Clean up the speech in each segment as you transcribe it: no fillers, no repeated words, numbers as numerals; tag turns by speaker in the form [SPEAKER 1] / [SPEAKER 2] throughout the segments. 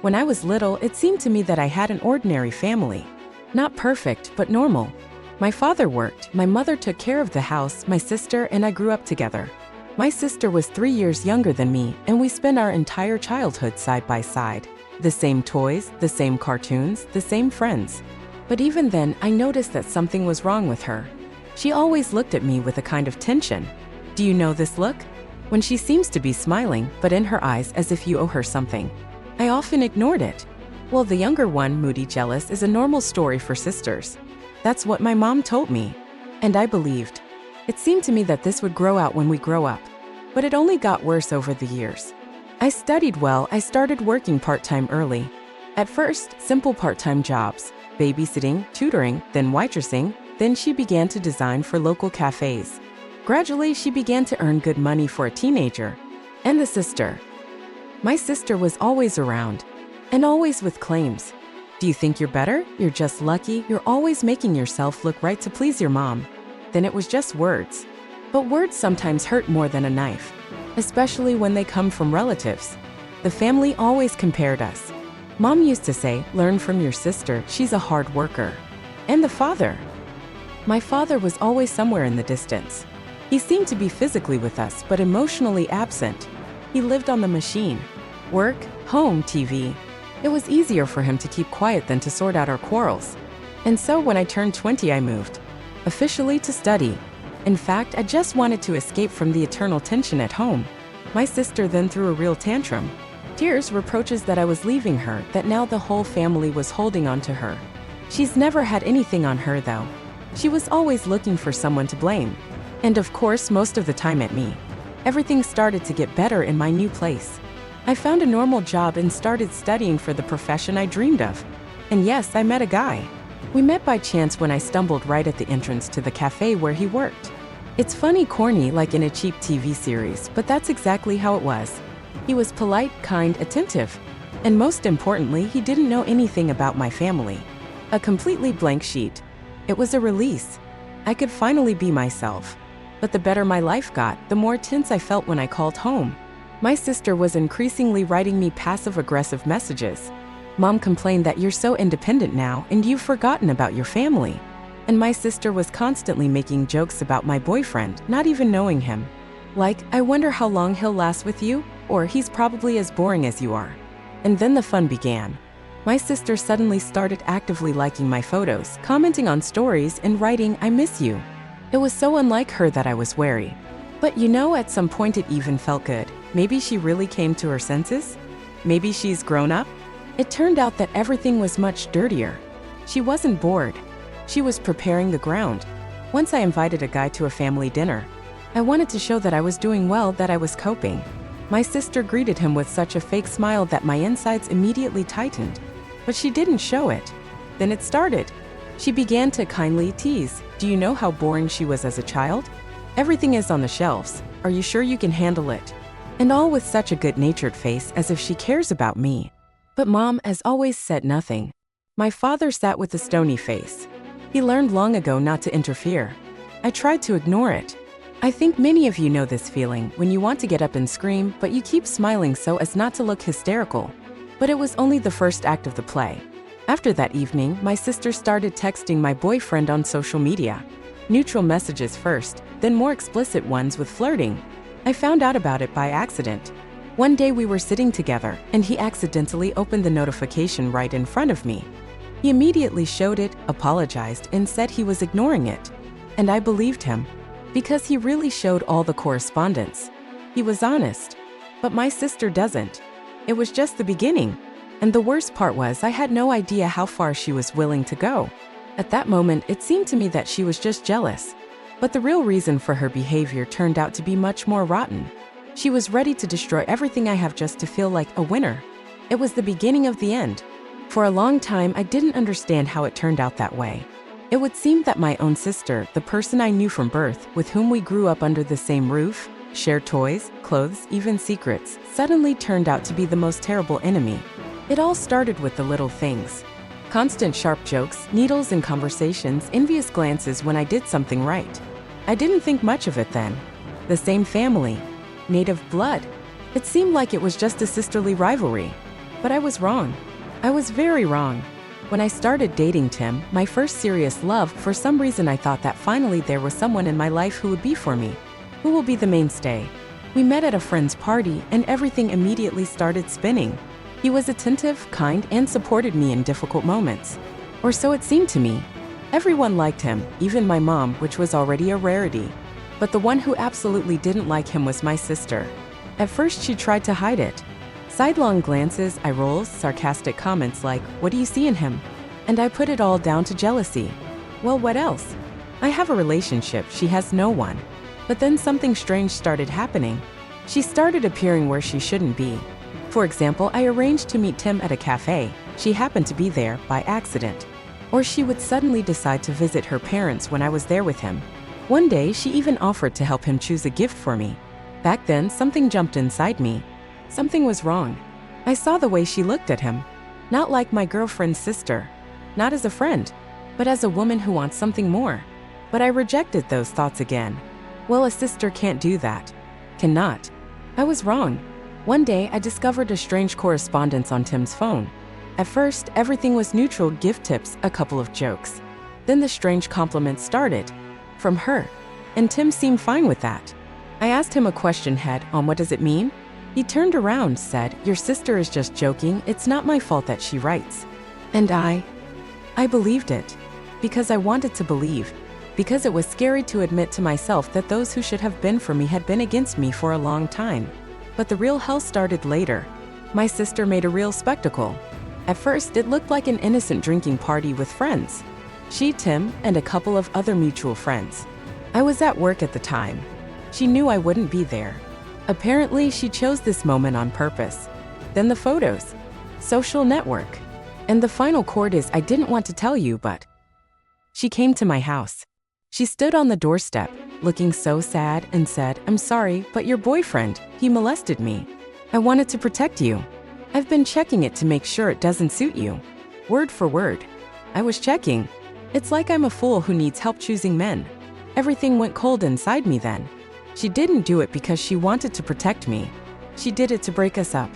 [SPEAKER 1] When I was little, it seemed to me that I had an ordinary family. Not perfect, but normal. My father worked, my mother took care of the house, my sister and I grew up together. My sister was 3 years younger than me, and we spent our entire childhood side by side. The same toys, the same cartoons, the same friends. But even then, I noticed that something was wrong with her. She always looked at me with a kind of tension. Do you know this look? When she seems to be smiling, but in her eyes as if you owe her something. I often ignored it. Well, the younger one, moody jealous, is a normal story for sisters. That's what my mom told me. And I believed. It seemed to me that this would grow out when we grow up. But it only got worse over the years. I studied well, I started working part-time early. At first, simple part-time jobs, babysitting, tutoring, then waitressing, then she began to design for local cafes. Gradually, she began to earn good money for a teenager. And the sister. My sister was always around, and always with claims. Do you think you're better? You're just lucky. You're always making yourself look right to please your mom. Then it was just words. But words sometimes hurt more than a knife, especially when they come from relatives. The family always compared us. Mom used to say, learn from your sister, she's a hard worker. And the father. My father was always somewhere in the distance. He seemed to be physically with us, but emotionally absent. He lived on the machine. Work, home, TV. It was easier for him to keep quiet than to sort out our quarrels. And so when I turned 20, I moved. Officially to study. In fact, I just wanted to escape from the eternal tension at home. My sister then threw a real tantrum. Tears, reproaches that I was leaving her, that now the whole family was holding on to her. She's never had anything on her though. She was always looking for someone to blame. And of course, most of the time at me. Everything started to get better in my new place. I found a normal job and started studying for the profession I dreamed of. And yes, I met a guy. We met by chance when I stumbled right at the entrance to the cafe where he worked. It's funny, corny, like in a cheap TV series, but that's exactly how it was. He was polite, kind, attentive. And most importantly, he didn't know anything about my family. A completely blank sheet. It was a release. I could finally be myself. But the better my life got, the more tense I felt when I called home. My sister was increasingly writing me passive-aggressive messages. Mom complained that you're so independent now and you've forgotten about your family. And my sister was constantly making jokes about my boyfriend, not even knowing him. Like, I wonder how long he'll last with you, or he's probably as boring as you are. And then the fun began. My sister suddenly started actively liking my photos, commenting on stories, and writing, I miss you. It was so unlike her that I was wary. But you know, at some point it even felt good. Maybe she really came to her senses? Maybe she's grown up? It turned out that everything was much dirtier. She wasn't bored. She was preparing the ground. Once I invited a guy to a family dinner. I wanted to show that I was doing well, that I was coping. My sister greeted him with such a fake smile that my insides immediately tightened. But she didn't show it. Then it started. She began to kindly tease. Do you know how boring she was as a child? Everything is on the shelves. Are you sure you can handle it? And all with such a good-natured face, as if she cares about me. But Mom, as always, said nothing. My father sat with a stony face. He learned long ago not to interfere. I tried to ignore it. I think many of you know this feeling, when you want to get up and scream, but you keep smiling so as not to look hysterical. But it was only the first act of the play. After that evening, my sister started texting my boyfriend on social media. Neutral messages first, then more explicit ones with flirting. I found out about it by accident. One day we were sitting together, and he accidentally opened the notification right in front of me. He immediately showed it, apologized, and said he was ignoring it. And I believed him. Because he really showed all the correspondence. He was honest. But my sister doesn't. It was just the beginning. And the worst part was I had no idea how far she was willing to go. At that moment, it seemed to me that she was just jealous. But the real reason for her behavior turned out to be much more rotten. She was ready to destroy everything I have just to feel like a winner. It was the beginning of the end. For a long time, I didn't understand how it turned out that way. It would seem that my own sister, the person I knew from birth, with whom we grew up under the same roof, shared toys, clothes, even secrets, suddenly turned out to be the most terrible enemy. It all started with the little things. Constant sharp jokes, needles in conversations, envious glances when I did something right. I didn't think much of it then. The same family. Native blood. It seemed like it was just a sisterly rivalry. But I was wrong. I was very wrong. When I started dating Tim, my first serious love, for some reason I thought that finally there was someone in my life who would be for me, who will be the mainstay. We met at a friend's party and everything immediately started spinning. He was attentive, kind, and supported me in difficult moments. Or so it seemed to me. Everyone liked him, even my mom, which was already a rarity. But the one who absolutely didn't like him was my sister. At first she tried to hide it. Sidelong glances, eye rolls, sarcastic comments like, "What do you see in him?" And I put it all down to jealousy. Well, what else? I have a relationship, she has no one. But then something strange started happening. She started appearing where she shouldn't be. For example, I arranged to meet Tim at a cafe. She happened to be there by accident. Or she would suddenly decide to visit her parents when I was there with him. One day, she even offered to help him choose a gift for me. Back then, something jumped inside me. Something was wrong. I saw the way she looked at him. Not like my girlfriend's sister. Not as a friend, but as a woman who wants something more. But I rejected those thoughts again. Well, a sister can't do that. Cannot. I was wrong. One day, I discovered a strange correspondence on Tim's phone. At first, everything was neutral, gift tips, a couple of jokes. Then the strange compliments started. From her. And Tim seemed fine with that. I asked him a question head on what does it mean? He turned around, said, "Your sister is just joking, it's not my fault that she writes." And I believed it. Because I wanted to believe. Because it was scary to admit to myself that those who should have been for me had been against me for a long time. But the real hell started later. My sister made a real spectacle. At first, it looked like an innocent drinking party with friends. She, Tim, and a couple of other mutual friends. I was at work at the time. She knew I wouldn't be there. Apparently, she chose this moment on purpose. Then the photos. Social network. And the final chord is I didn't want to tell you, but she came to my house. She stood on the doorstep, looking so sad, and said, "I'm sorry, but your boyfriend, he molested me. I wanted to protect you. I've been checking it to make sure it doesn't suit you." Word for word. I was checking. It's like I'm a fool who needs help choosing men. Everything went cold inside me then. She didn't do it because she wanted to protect me. She did it to break us up.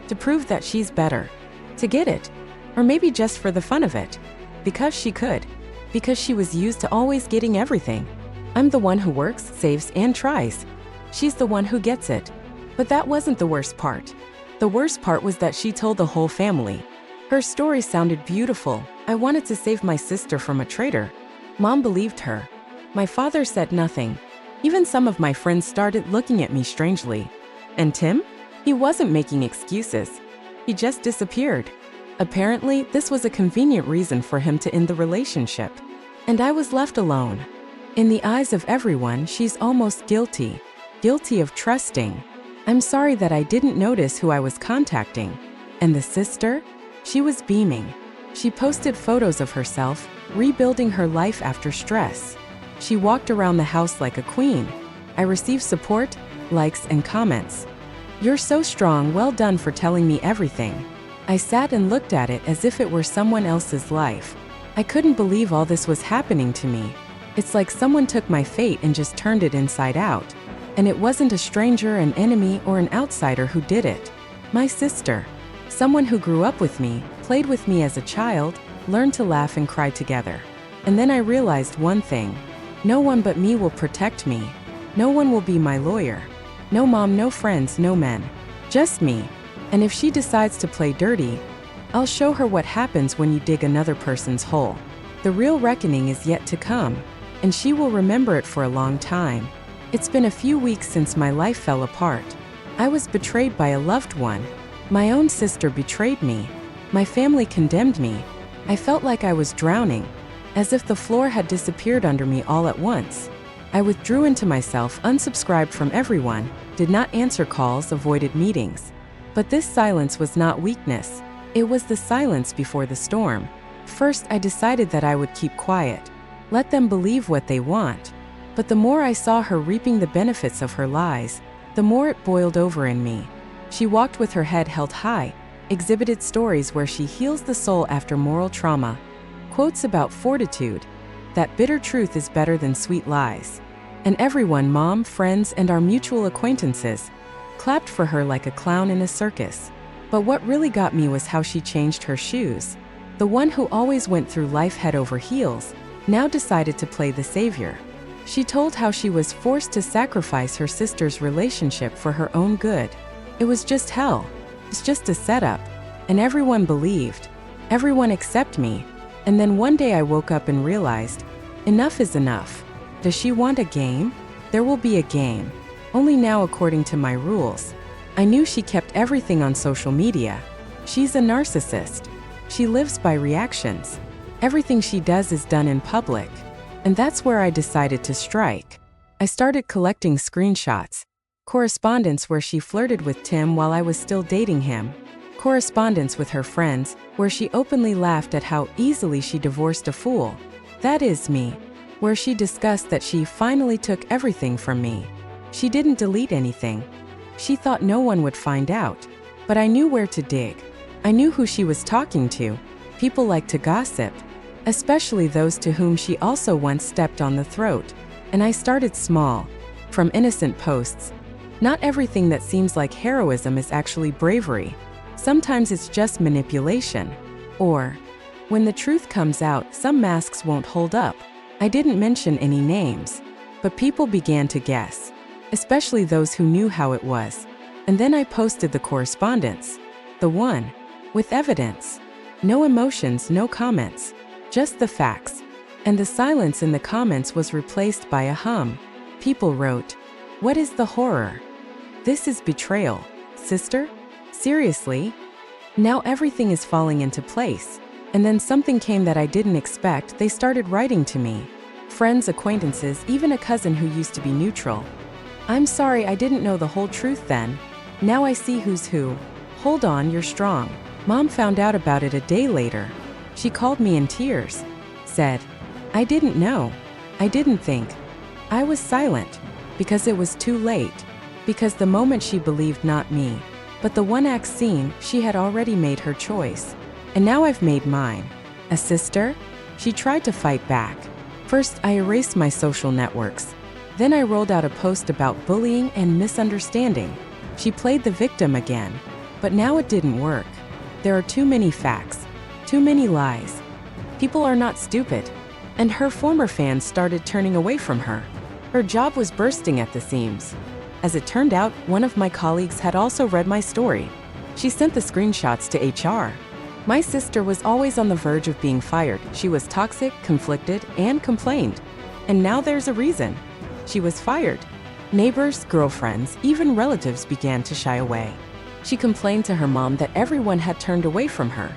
[SPEAKER 1] To prove that she's better. To get it. Or maybe just for the fun of it. Because she could. Because she was used to always getting everything. I'm the one who works, saves, and tries. She's the one who gets it. But that wasn't the worst part. The worst part was that she told the whole family. Her story sounded beautiful. I wanted to save my sister from a traitor. Mom believed her. My father said nothing. Even some of my friends started looking at me strangely. And Tim? He wasn't making excuses. He just disappeared. Apparently, this was a convenient reason for him to end the relationship. And I was left alone. In the eyes of everyone, she's almost guilty. Guilty of trusting. I'm sorry that I didn't notice who I was contacting. And the sister? She was beaming. She posted photos of herself, rebuilding her life after stress. She walked around the house like a queen. I received support, likes, and comments. "You're so strong, well done for telling me everything." I sat and looked at it as if it were someone else's life. I couldn't believe all this was happening to me. It's like someone took my fate and just turned it inside out. And it wasn't a stranger, an enemy, or an outsider who did it. My sister. Someone who grew up with me, played with me as a child, learned to laugh and cry together. And then I realized one thing. No one but me will protect me. No one will be my lawyer. No mom, no friends, no men. Just me. And if she decides to play dirty, I'll show her what happens when you dig another person's hole. The real reckoning is yet to come, and she will remember it for a long time. It's been a few weeks since my life fell apart. I was betrayed by a loved one. My own sister betrayed me. My family condemned me. I felt like I was drowning, as if the floor had disappeared under me all at once. I withdrew into myself, unsubscribed from everyone, did not answer calls, avoided meetings. But this silence was not weakness. It was the silence before the storm. First, I decided that I would keep quiet. Let them believe what they want. But the more I saw her reaping the benefits of her lies, the more it boiled over in me. She walked with her head held high, exhibited stories where she heals the soul after moral trauma, quotes about fortitude, that bitter truth is better than sweet lies. And everyone, mom, friends, and our mutual acquaintances, clapped for her like a clown in a circus. But what really got me was how she changed her shoes. The one who always went through life head over heels now decided to play the savior. She told how she was forced to sacrifice her sister's relationship for her own good. It was just hell. It's just a setup. And everyone believed. Everyone except me. And then one day I woke up and realized, enough is enough. Does she want a game? There will be a game. Only now according to my rules. I knew she kept everything on social media. She's a narcissist. She lives by reactions. Everything she does is done in public. And that's where I decided to strike. I started collecting screenshots. Correspondence where she flirted with Tim while I was still dating him. Correspondence with her friends, where she openly laughed at how easily she divorced a fool. That is me. Where she discussed that she finally took everything from me. She didn't delete anything. She thought no one would find out. But I knew where to dig. I knew who she was talking to. People like to gossip. Especially those to whom she also once stepped on the throat. And I started small. From innocent posts. Not everything that seems like heroism is actually bravery. Sometimes it's just manipulation. Or, when the truth comes out, some masks won't hold up. I didn't mention any names. But people began to guess. Especially those who knew how it was. And then I posted the correspondence. The one. With evidence. No emotions, no comments. Just the facts. And the silence in the comments was replaced by a hum. People wrote, "What is the horror? This is betrayal. Sister? Seriously?" Now everything is falling into place. And then something came that I didn't expect. They started writing to me. Friends, acquaintances, even a cousin who used to be neutral. "I'm sorry, I didn't know the whole truth then. Now I see who's who. Hold on, you're strong." Mom found out about it a day later. She called me in tears. Said, "I didn't know. I didn't think." I was silent. Because it was too late. Because the moment she believed not me, but the one act scene, she had already made her choice. And now I've made mine. A sister? She tried to fight back. First, I erased my social networks. Then I rolled out a post about bullying and misunderstanding. She played the victim again. But now it didn't work. There are too many facts. Too many lies. People are not stupid. And her former fans started turning away from her. Her job was bursting at the seams. As it turned out, one of my colleagues had also read my story. She sent the screenshots to HR. My sister was always on the verge of being fired. She was toxic, conflicted, and complained. And now there's a reason. She was fired. Neighbors, girlfriends, even relatives began to shy away. She complained to her mom that everyone had turned away from her.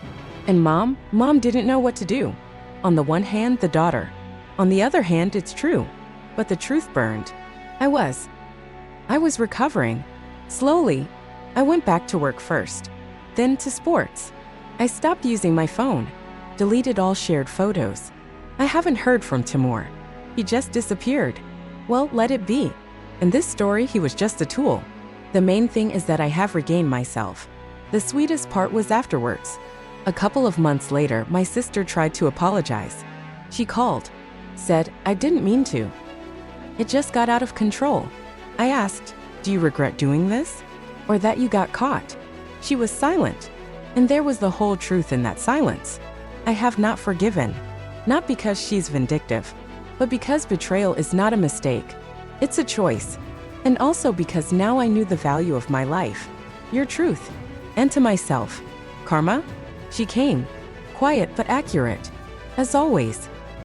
[SPEAKER 1] And mom didn't know what to do. On the one hand, the daughter. On the other hand, it's true. But the truth burned. I was recovering. Slowly. I went back to work first. Then to sports. I stopped using my phone. Deleted all shared photos. I haven't heard from Timur. He just disappeared. Well, let it be. In this story, he was just a tool. The main thing is that I have regained myself. The sweetest part was afterwards. A couple of months later, my sister tried to apologize. She called. Said, "I didn't mean to. It just got out of control." I asked, "Do you regret doing this? Or that you got caught?" She was silent. And there was the whole truth in that silence. I have not forgiven. Not because she's vindictive, but because betrayal is not a mistake. It's a choice. And also because now I knew the value of my life. Your truth. And to myself. Karma? She came. Quiet but accurate. As always.